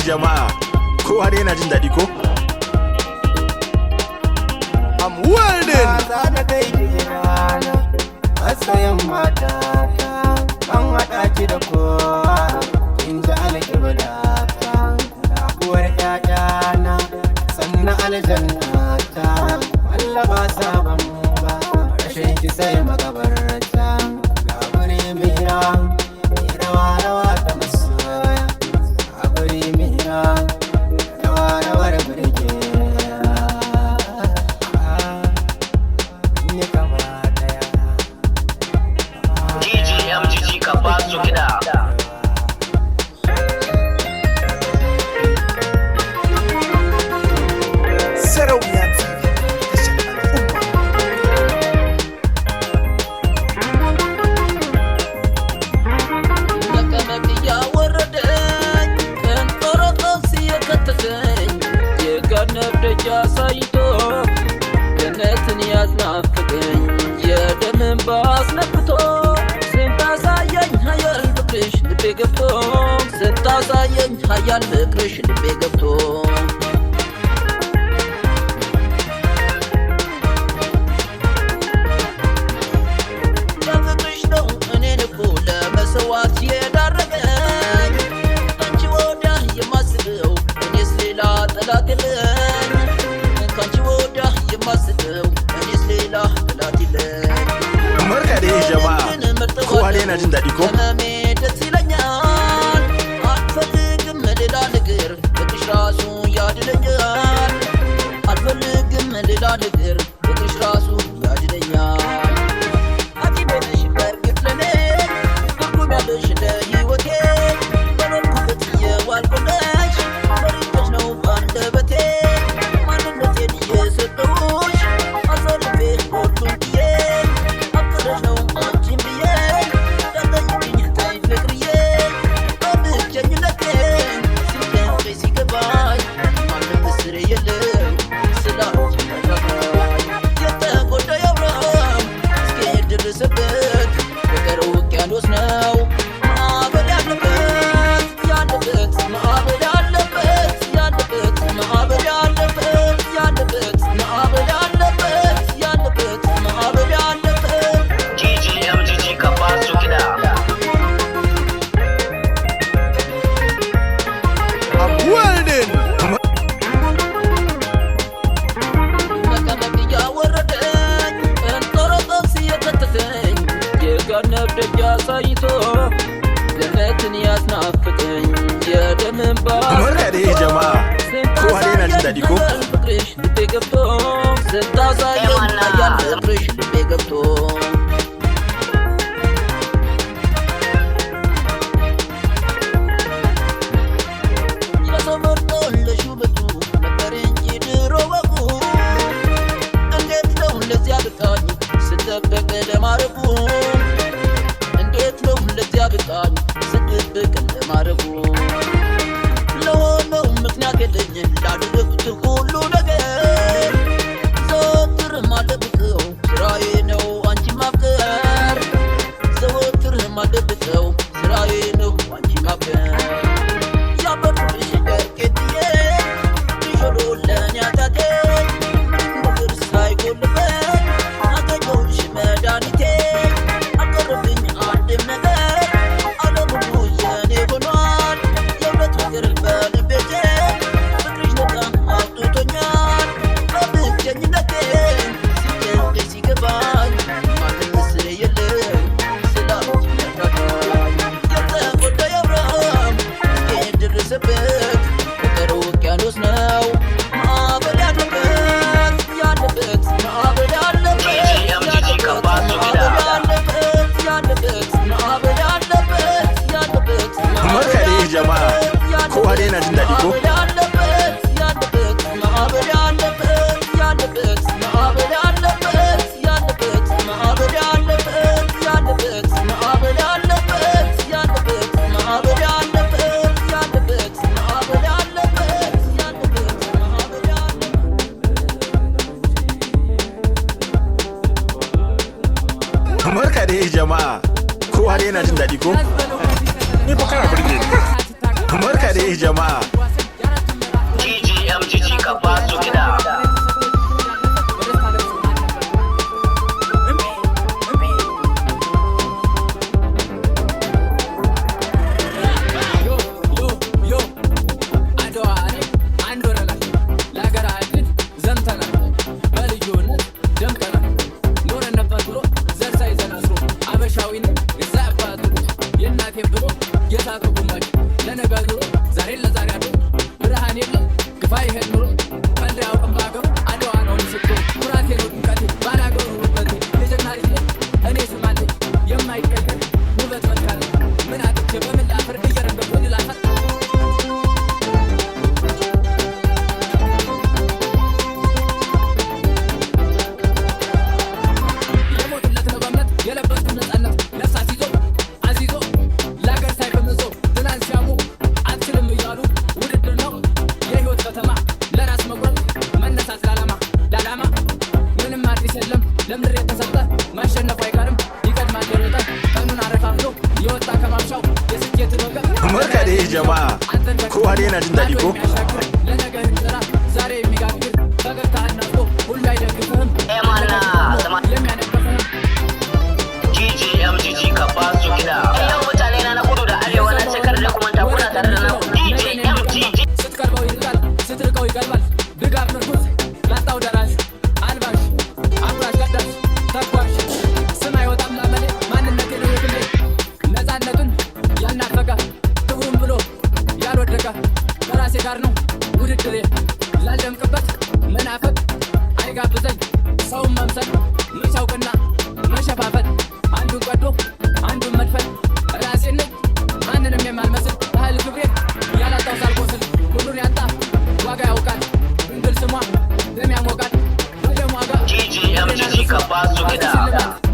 Jama'a kowa dai yana jin daɗi ko? I'm welding! Zana kai gidana, matsayin matata, an haɗa ki da kowa, in ji alƙiblata, raguwar ƴaƴana, sannan aljannata, Allah ba sabon ba, rashin ki sai makabarta, ga wuri mai rawa ta masoya, ga wuri mai rawar birge. ስታሳየኝ ሀያል ፍቅርሽ ልቤ ገብቶ ለፍቅርሽ ነው እኔን እኮ ለመስዋዕት የዳረገኝ አንቺ ወዲያ የማስበው እኔስ ሌላ ጠላት የለኝ ከአንቺ ወዲያ የማስበው እኔስ ሌላ ጠላት የለኝ Barka da jama'a kowa dai yana jin daɗi ko? ደስ ይለኛል አልፈልግም ሌላ ነገር ፍቅርሽ ራሱ ያድለኛል አልፈልግም ሌላ ነገር ፍቅርሽ ራሱ ያድለኛል አትቤትሽ በርግጥ ለኔ ትርጉም ያለሽ ለሕይወቴ በኖርኩበት የዋልኩልሽ በርቀሽ ነው ባንደበቴ ማንነቴን የሰጠሁሽ አሳልፌ ሁሉን ብዬ አፍቅረሽ ነው አንቺን ብዬ እንዳትጠይቂኝ ተይ ፍቅርዬ በብቸኝነቴን ሲገኝ ሲገባኝ ማንም እስር የለም ስለ አንቺ መረጋጋኝ የተጎዳ ያውራም እስኪሄድ ድረስበት ፍቅር ውቅያኖስ ነው ማዕበል ያለበት ያለበት ማዕበል ያለበት ያለበት ማዕበል ያለበት ያለበት ማዕበል ያለበት ያለበት ማዕበል ያለበት GGMGG ከባሱ ኪዳ I'm welding! መቀመቅ እያወረደኝ እንጦሮጦስ እየከተተኝ የጋነብ ደጅ አሳይቶ ገነትን ያስናፍቀኝ የደም እንባ Barka da jama'a kowa dai yana jin daɗi ko? ፍቅርሽ ልቤ ገብቶ ስታሳየኝ ሀያል ፍቅርሽ ልቤ ገብቶ የሰው መርጦ ለሹመቱ ነበር እንጂ ድሮ ወጉ እንዴት ነው ለዚያ ብቃኝ ስጠበቅ ለማረጉ እንዴት ነው ለዚያ ብቃኝ ስጠበቅ ለማረጉ ለሆነው ምክንያት የለኝ ላደረግኩት ሁሉ ነገር ዘወትር ማልደብቀው ስራዬ ነው አንቺ ማፍቀር ዘወትር ማልደብቀው ስራዬ ነው አንቺ ማፍቀር ያበርኩልሽ ደርቄትዬ ልሾሎ ለኔ አታቴ ምክር ሳይጎልበት አገኘሁሽ መድኃኒቴ አልቀረብኝ አንድም ነገር ዓለም ሁሉ የኔ ሆኗል የእውነት ፍቅር በልቤ ፍቅርሽ በጣም አብቅቶኛል ውቅያኖስ ነው ማዕበል ያለበት ያለበት ማዕበል ያለበት Marka dai jama'a, kowa dai na jin daɗi ko? Marka dai jama'a, kowa dai na jin daɗi ko? Ni fa kana burge ni. Marka dai jama'a. GGMGG ka ba su kiɗa. Marka dai jama'a, kowa dai na jin daɗi ko? GGMGG ka ba su kiɗa. Yau mutane na kudu da arewa na cikar da kuma takuna tare da nan DJMGG. GGMGG ka ba su kiɗa.